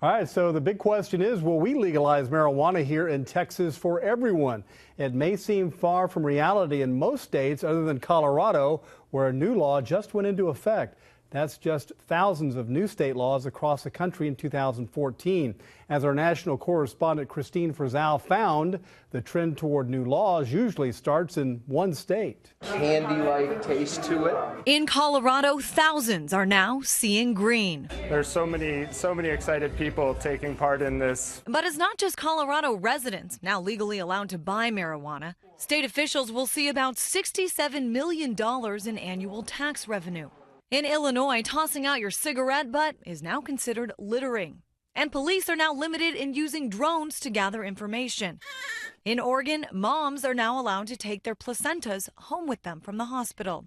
All right, so the big question is, will we legalize marijuana here in Texas for everyone? It may seem far from reality in most states other than Colorado, where a new law just went into effect. That's just thousands of new state laws across the country in 2014. As our national correspondent Kristine Frazao found, the trend toward new laws usually starts in one state. Candy-like taste to it. In Colorado, thousands are now seeing green. There's so many excited people taking part in this. But it's not just Colorado residents now legally allowed to buy marijuana. State officials will see about $67 million in annual tax revenue. In Illinois, tossing out your cigarette butt is now considered littering. And police are now limited in using drones to gather information. In Oregon, moms are now allowed to take their placentas home with them from the hospital.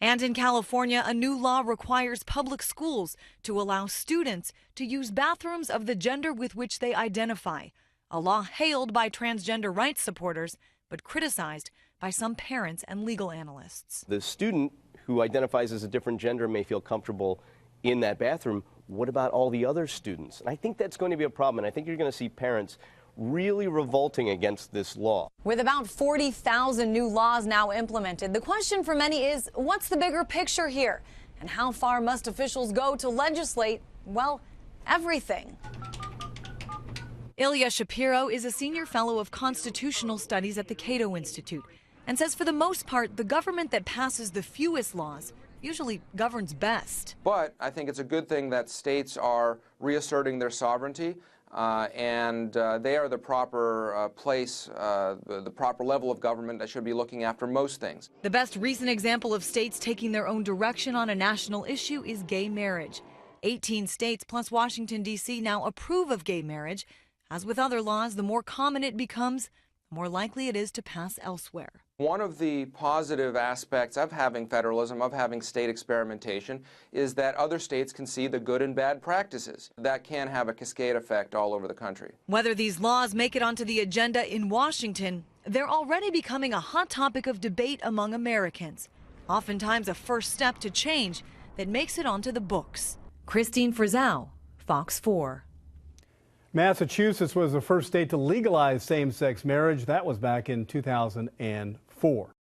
And in California, a new law requires public schools to allow students to use bathrooms of the gender with which they identify, a law hailed by transgender rights supporters, but criticized by some parents and legal analysts. The student who identifies as a different gender may feel comfortable in that bathroom. What about all the other students? And I think that's going to be a problem, and I think you're going to see parents really revolting against this law. With about 40,000 new laws now implemented, the question for many is, what's the bigger picture here? And how far must officials go to legislate, well, everything? Ilya Shapiro is a senior fellow of constitutional studies at the Cato Institute and says for the most part, the government that passes the fewest laws usually governs best. But I think it's a good thing that states are reasserting their sovereignty and they are the proper place, the proper level of government that should be looking after most things. The best recent example of states taking their own direction on a national issue is gay marriage. 18 states plus Washington, D.C. now approve of gay marriage. As with other laws, the more common it becomes, the more likely it is to pass elsewhere. One of the positive aspects of having federalism, of having state experimentation, is that other states can see the good and bad practices. That can have a cascade effect all over the country. Whether these laws make it onto the agenda in Washington, they're already becoming a hot topic of debate among Americans. Oftentimes a first step to change that makes it onto the books. Kristine Frazao, Fox 4. Massachusetts was the first state to legalize same-sex marriage. That was back in 2004.